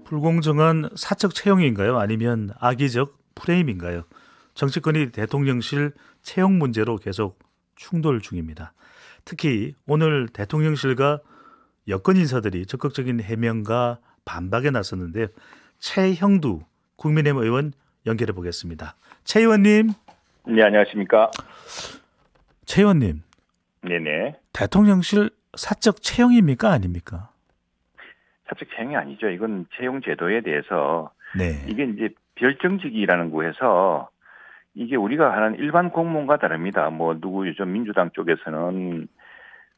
불공정한 사적 채용인가요? 아니면 악의적 프레임인가요? 정치권이 대통령실 채용 문제로 계속 충돌 중입니다. 특히 오늘 대통령실과 여권 인사들이 적극적인 해명과 반박에 나섰는데 최형두 국민의힘 의원 연결해 보겠습니다. 최 의원님. 네, 안녕하십니까. 최 의원님. 네네. 대통령실 사적 채용입니까? 아닙니까? 사적 채용이 아니죠. 이건 채용 제도에 대해서 네. 이게 이제 별정직이라는 거에서 이게 우리가 하는 일반 공무원과 다릅니다. 뭐 누구 요즘 민주당 쪽에서는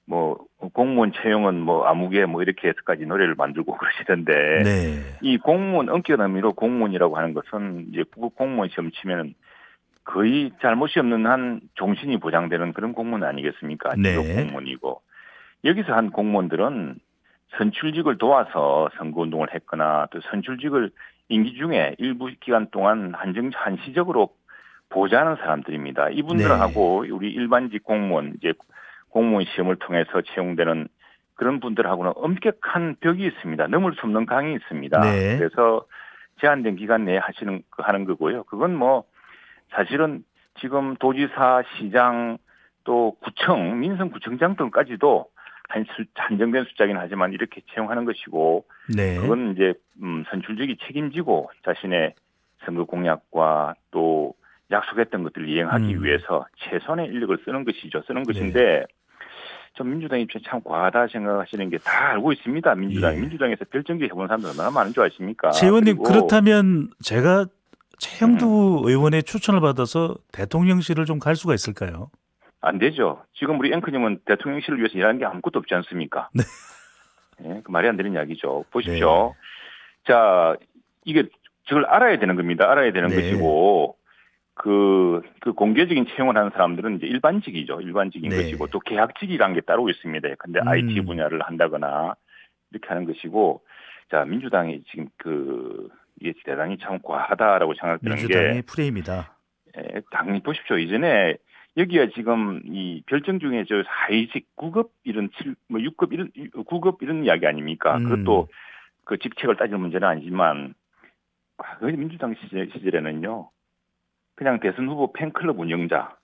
뭐 공무원 채용은 뭐 아무개 뭐 이렇게 해서까지 노래를 만들고 그러시던데 네. 이 공무원 엄격한 의미로 공무원이라고 하는 것은 이제 국급 공무원 시험 치면은 거의 잘못이 없는 한 종신이 보장되는 그런 공무원 아니겠습니까? 네. 직업 공무원이고 여기서 한 공무원들은 선출직을 도와서 선거운동을 했거나 또 선출직을 임기 중에 일부 기간 동안 한시적으로 보좌하는 사람들입니다. 이분들하고 우리 일반직 공무원, 이제 공무원 시험을 통해서 채용되는 그런 분들하고는 엄격한 벽이 있습니다. 넘을 수 없는 강이 있습니다. 네. 그래서 제한된 기간 내에 하는 거고요. 그건 뭐 사실은 지금 도지사, 시장 또 구청, 민선구청장 등까지도 한정된 숫자긴 하지만 이렇게 채용하는 것이고 네. 그건 이제 선출직이 책임지고 자신의 선거 공약과 또 약속했던 것들을 이행하기 위해서 최선의 인력을 쓰는 것이죠. 쓰는 것인데 좀 민주당 입장에 참 과하다 생각하시는 게 다 알고 있습니다. 민주당에서 별정직 해본 사람들 얼마나 많은 줄 아십니까? 최 의원님, 그렇다면 제가 최형두 의원의 추천을 받아서 대통령실을 좀 갈 수가 있을까요? 안 되죠. 지금 우리 앵커님은 대통령실을 위해서 일하는 게 아무것도 없지 않습니까? 네. 네, 그 말이 안 되는 이야기죠. 보십시오. 네. 자, 이게 저걸 알아야 되는 겁니다. 알아야 되는 것이고 그 공개적인 채용을 하는 사람들은 이제 일반직이죠. 일반직인 것이고 또 계약직이라는 게 따로 있습니다. 근데 IT 분야를 한다거나 이렇게 하는 것이고 자, 민주당이 지금 이게 대단히 참 과하다라고 생각되는 게 민주당의 프레임이다. 당연히 보십시오. 이전에 여기가 지금 이 별정 중에 저 하위직 9급 이런 6급 이런 9급 이런 이야기 아닙니까? 그것도 그 직책을 따지는 문제는 아니지만 민주당 시절에는요. 그냥 대선 후보 팬클럽 운영자,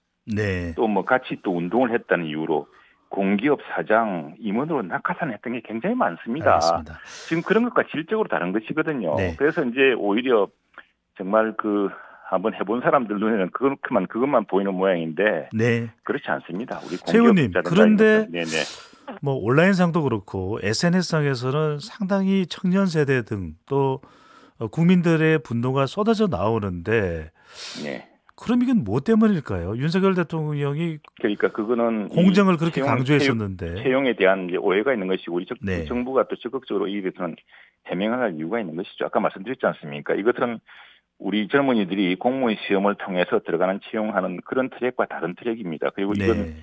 또 뭐 같이 또 운동을 했다는 이유로 공기업 사장 임원으로 낙하산했던 게 굉장히 많습니다. 알겠습니다. 지금 그런 것과 질적으로 다른 것이거든요. 네. 그래서 이제 오히려 정말 한번 해본 사람들 눈에는 그것만 보이는 모양인데 그렇지 않습니다. 우리 최 의원님, 그런데 뭐 온라인상도 그렇고 SNS상에서는 상당히 청년 세대 등 또 국민들의 분노가 쏟아져 나오는데 그럼 이건 뭐 때문일까요? 윤석열 대통령이 그러니까 그거는 공정을 그렇게 강조했었는데 채용에 대한 이제 오해가 있는 것이고 우리 정부가 또 적극적으로 이에 대해서는 해명을 할 이유가 있는 것이죠. 아까 말씀드렸지 않습니까? 이것은 우리 젊은이들이 공무원 시험을 통해서 들어가는 채용하는 그런 트랙과 다른 트랙입니다. 그리고 이건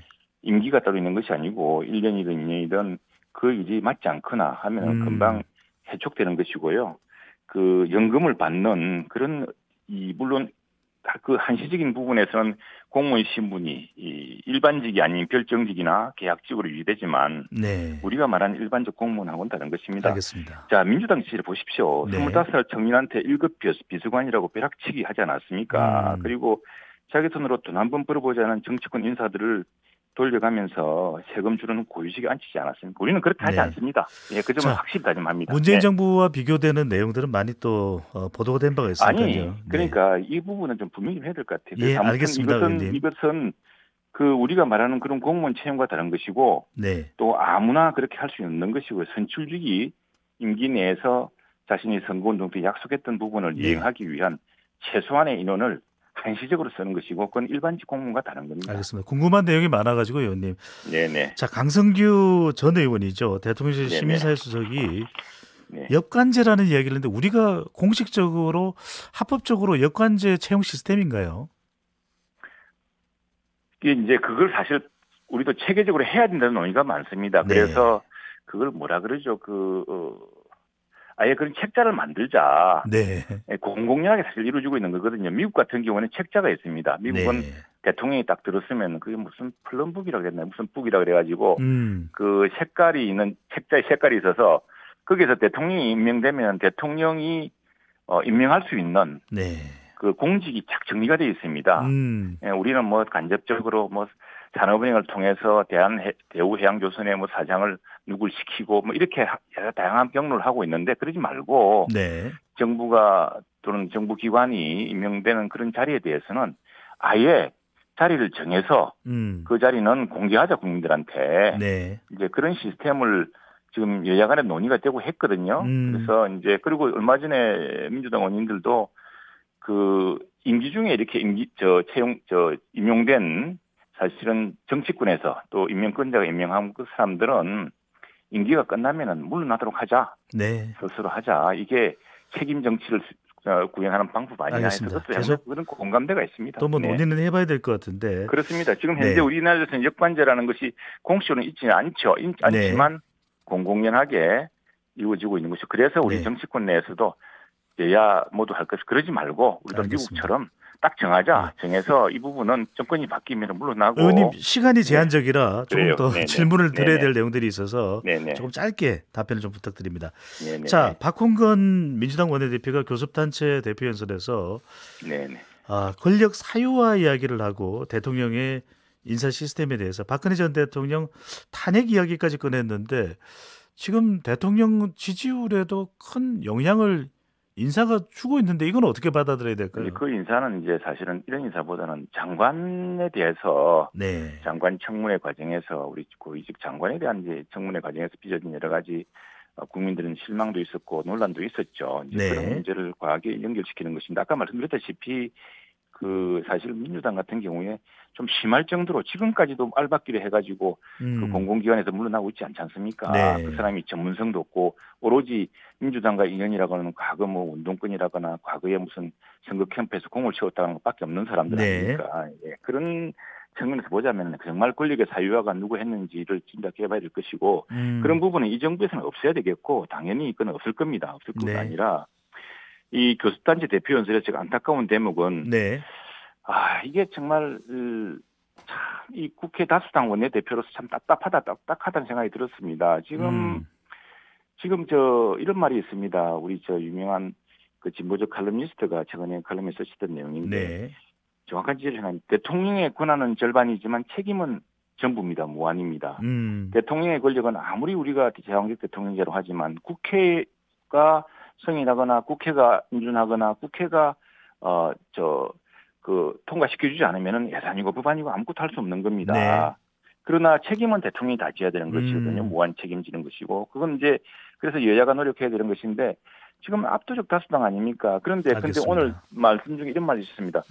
임기가 따로 있는 것이 아니고 1년이든 2년이든 그 일이 맞지 않거나 하면 금방 해촉되는 것이고요. 그 연금을 받는 그런 물론 그 한시적인 부분에서는 공무원 신분이 일반직이 아닌 별정직이나 계약직으로 유지되지만 우리가 말하는 일반적 공무원하고는 다른 것입니다. 알겠습니다. 자, 민주당 지지를 보십시오. 25살 청년한테 1급 비서관이라고 벼락치기 하지 않았습니까? 그리고 자기 손으로 돈 한 번 벌어보자는 정치권 인사들을 돌려가면서 세금 주는 고유직에 앉히지 않았습니까? 우리는 그렇게 하지 않습니다. 그 점은 확실히 다짐합니다. 문재인 정부와 비교되는 내용들은 많이 또 보도가 된 바가 있으니까요. 그러니까 이 부분은 좀 분명히 해야 될 것 같아요. 예, 알겠습니다. 이것은 우리가 말하는 그런 공무원 채용과 다른 것이고 또 아무나 그렇게 할 수 있는 것이고 선출직이 임기 내에서 자신이 선거운동 때 약속했던 부분을 이행하기 위한 최소한의 인원을 한시적으로 쓰는 것이고 그건 일반직 공무원과 다른 겁니다. 알겠습니다. 궁금한 내용이 많아가지고 의원님. 네네. 자, 강성규 전 의원이죠. 대통령실 시민사회 수석이 역관제라는 이야기를 했는데 우리가 공식적으로 합법적으로 역관제 채용 시스템인가요? 이게 이제 그걸 사실 우리도 체계적으로 해야 된다는 논의가 많습니다. 그래서 그걸 뭐라 그러죠? 아예 그런 책자를 만들자. 공공연하게 사실 이루어지고 있는 거거든요. 미국 같은 경우는 책자가 있습니다. 미국은 대통령이 딱 들었으면 그게 무슨 플럼북이라고 했나요? 무슨 북이라고 그래가지고 그 색깔이 있는 책자에 색깔이 있어서 거기에서 대통령이 임명되면 대통령이 임명할 수 있는 네. 그 공직이 딱 정리가 되어 있습니다. 예, 우리는 뭐 간접적으로 뭐 산업은행을 통해서 대우해양조선의 뭐 사장을 누굴 시키고 뭐 이렇게 여러 다양한 경로를 하고 있는데 그러지 말고 네. 정부가 또는 정부기관이 임명되는 그런 자리에 대해서는 아예 자리를 정해서 그 자리는 공개하자 국민들한테. 네. 이제 그런 시스템을 지금 여야 간에 논의가 되고 했거든요. 그래서 이제 그리고 얼마 전에 민주당 의원님들도 그 임기 중에 이렇게 임용된 사실은 정치권에서 또 임명권자가 임명한 그 사람들은 임기가 끝나면은 물러나도록 하자. 네. 스스로 하자. 이게 책임 정치를 구현하는 방법 아니냐 해서 계속 그런 공감대가 있습니다. 또 뭐 논의는 해봐야 될 것 같은데. 그렇습니다. 지금 현재 우리나라에서는 역관제라는 것이 공식으로는 있지는 않지만 공공연하게 이루어지고 있는 것이 그래서 우리 정치권 내에서도 여야 모두 할 것을 그러지 말고 우리도 미국처럼 딱 정하자. 정해서 이 부분은 정권이 바뀌면 물러나고. 의원님 시간이 제한적이라 조금 더 질문을 드려야 될 내용들이 있어서 조금 짧게 답변을 좀 부탁드립니다. 자, 박홍근 민주당 원내대표가 교섭단체 대표연설에서 권력 사유화 이야기를 하고 대통령의 인사 시스템에 대해서 박근혜 전 대통령 탄핵 이야기까지 꺼냈는데 지금 대통령 지지율에도 큰 영향을 인사가 주고 있는데 이건 어떻게 받아들여야 될까요? 그 인사는 이제 사실은 이런 인사보다는 장관에 대해서 장관 청문회 과정에서 우리 고위직 장관에 대한 이제 청문회 과정에서 빚어진 여러 가지 국민들은 실망도 있었고 논란도 있었죠. 이제 그런 문제를 과하게 연결시키는 것입니다. 아까 말씀드렸다시피 그 사실 민주당 같은 경우에 좀 심할 정도로 지금까지도 알박기를 해가지고 그 공공기관에서 물러나고 있지 않지 않습니까? 그 사람이 전문성도 없고 오로지 민주당과 인연이라고 하는 과거 뭐 운동권이라거나 과거에 무슨 선거 캠프에서 공을 채웠다는 것밖에 없는 사람들 아닙니까? 그런 측면에서 보자면 정말 권력의 사유화가 누구 했는지를 짐작해봐야 될 것이고 그런 부분은 이 정부에서는 없어야 되겠고 당연히 이건 없을 겁니다. 없을 뿐만 아니라 이 교섭단체 대표연설에서 제가 안타까운 대목은 이게 정말 참 이 국회 다수당 원내대표로서 참 딱딱하다는 생각이 들었습니다. 지금 이런 말이 있습니다. 우리 유명한 그 진보적 칼럼니스트가 최근에 칼럼에 쓰시던 내용인데 정확한 지적을 생각합니다. 대통령의 권한은 절반이지만 책임은 전부입니다. 무한입니다. 대통령의 권력은 아무리 우리가 제왕적 대통령제로 하지만 국회가 승인하거나 국회가 인준하거나 국회가 통과시켜주지 않으면은 예산이고 법안이고 아무것도 할 수 없는 겁니다. 그러나 책임은 대통령이 다 져야 되는 것이거든요. 무한 책임지는 것이고 그건 이제 그래서 여야가 노력해야 되는 것인데 지금 압도적 다수당 아닙니까? 그런데 오늘 말씀 중에 이런 말이 있습니다.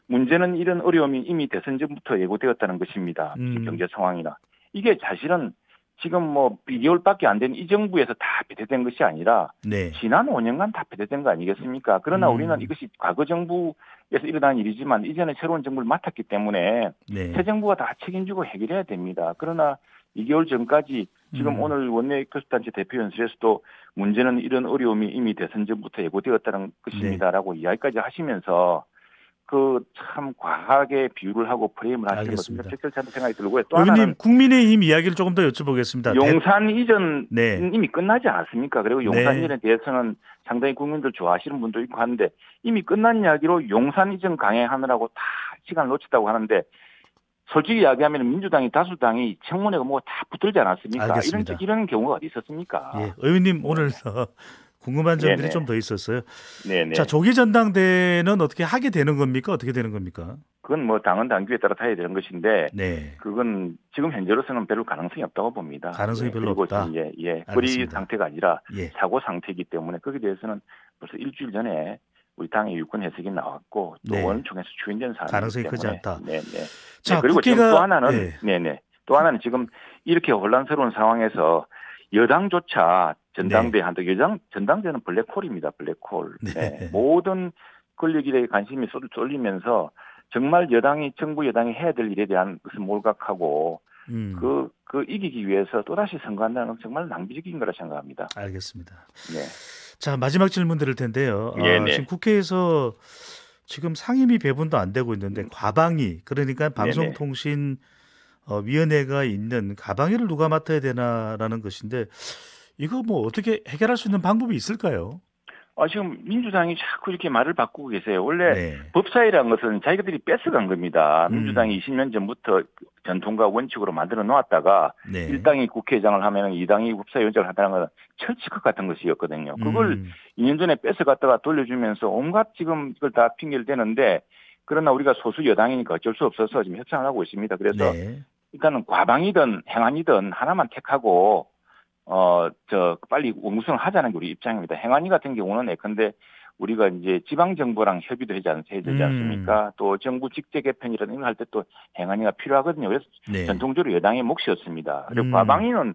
문제는 이런 어려움이 이미 대선 전부터 예고되었다는 것입니다. 경제 상황이나 이게 사실은 지금 뭐 2개월밖에 안 된 이 정부에서 다 배제된 것이 아니라 지난 5년간 다 배제된 거 아니겠습니까? 그러나 우리는 이것이 과거 정부에서 일어난 일이지만 이제는 새로운 정부를 맡았기 때문에 새 정부가 다 책임지고 해결해야 됩니다. 그러나 2개월 전까지 지금 오늘 원내 교섭단체 대표연설에서도 문제는 이런 어려움이 이미 대선 전부터 예고되었다는 것입니다라고 이야기까지 하시면서 그 참 과하게 비유를 하고 프레임을 하시는 것은 적절찮다는 생각이 들고요. 또 의원님 국민의힘 이야기를 조금 더 여쭤보겠습니다. 용산 이전 이미 끝나지 않았습니까? 그리고 용산 이전에 대해서는 상당히 국민들 좋아하시는 분도 있고 하는데 이미 끝난 이야기로 용산 이전 강행하느라고 다 시간을 놓쳤다고 하는데 솔직히 이야기하면 민주당이 다수당이 청문회가 뭐 다 붙들지 않았습니까? 이런 경우가 어디 있었습니까? 의원님 오늘 궁금한 점들이 좀 더 있었어요. 자, 조기 전당대회는 어떻게 하게 되는 겁니까? 어떻게 되는 겁니까? 그건 뭐 당헌 당규에 따라 타야 되는 것인데 그건 지금 현재로서는 별로 가능성이 없다고 봅니다. 가능성이 별로 없다. 거리 상태가 아니라 사고 상태이기 때문에 거기에 대해서는 벌써 일주일 전에 우리 당의 유권 해석이 나왔고 또 원총에서 추인된 사안이기 가능성이 때문에 크지 않다. 자, 그리고 국회가... 또 하나는 또 하나는 지금 이렇게 혼란스러운 상황에서 여당조차 전당대회 한다. 전당대회는 블랙홀입니다. 블랙홀. 모든 권력일에 관심이 쏠리면서 정말 정부 여당이 해야 될 일에 대한 것을 몰각하고 그 이기기 위해서 또다시 선거한다는 건 정말 낭비적인 거라 생각합니다. 알겠습니다. 자, 마지막 질문 드릴 텐데요. 지금 국회에서 지금 상임위 배분도 안 되고 있는데 과방위 그러니까 방송통신위원회가 있는 과방위를 누가 맡아야 되나라는 것인데 이거 뭐 어떻게 해결할 수 있는 방법이 있을까요? 지금 민주당이 자꾸 이렇게 말을 바꾸고 계세요. 원래 네. 법사위라는 것은 자기들이 뺏어간 겁니다. 민주당이 20년 전부터 전통과 원칙으로 만들어 놓았다가 네. 1당이 국회의장을 하면 2당이 법사위원장을 한다는 건 철칙 같은 것이었거든요. 그걸 2년 전에 뺏어갔다가 돌려주면서 온갖 지금 이걸 다 핑계를 대는데 그러나 우리가 소수 여당이니까 어쩔 수 없어서 지금 협상을 하고 있습니다. 그래서 네. 일단은 과방이든 행안이든 하나만 택하고 빨리 원구성을 하자는 게 우리 입장입니다. 행안위 같은 경우는 예컨대 우리가 이제 지방정부랑 협의도 해야 되지 않습니까? 또 정부 직제 개편이라든 이런 할 때 또 행안위가 필요하거든요. 그래서 네. 전통적으로 여당의 몫이었습니다. 그리고 과방위는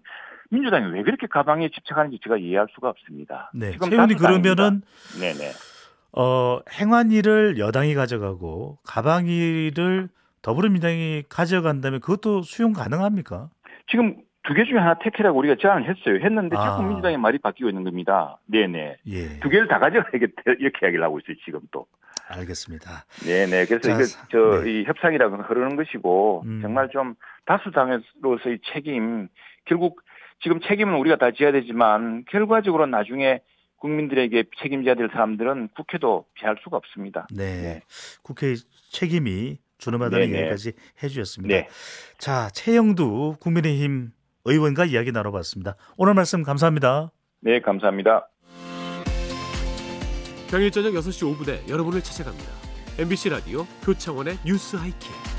민주당이 왜 그렇게 과방위에 집착하는지 제가 이해할 수가 없습니다. 네. 지금 최 의원님 그러면은 네네. 행안위를 여당이 가져가고 과방위를 더불어민주당이 가져간다면 그것도 수용 가능합니까? 지금 두 개 중에 하나 택해라고 우리가 제안을 했어요. 했는데 자꾸 민주당의 말이 바뀌고 있는 겁니다. 네네. 예. 두 개를 다 가져가야겠다 이렇게 이야기를 하고 있어요. 지금 또. 알겠습니다. 네네. 그래서 이 협상이라고 흐르는 것이고 정말 좀 다수당으로서의 책임 결국 지금 책임은 우리가 다 져야 되지만 결과적으로 나중에 국민들에게 책임져야 될 사람들은 국회도 피할 수가 없습니다. 네. 국회의 책임이 준엄하다는 얘기까지 해주셨습니다. 네. 자, 최영두 국민의힘 의원과 이야기 나눠봤습니다. 오늘 말씀 감사합니다. 네, 감사합니다. 평일 저녁 6시 5분에 여러분을 찾아갑니다. MBC 라디오 표창원의 뉴스 하이킥.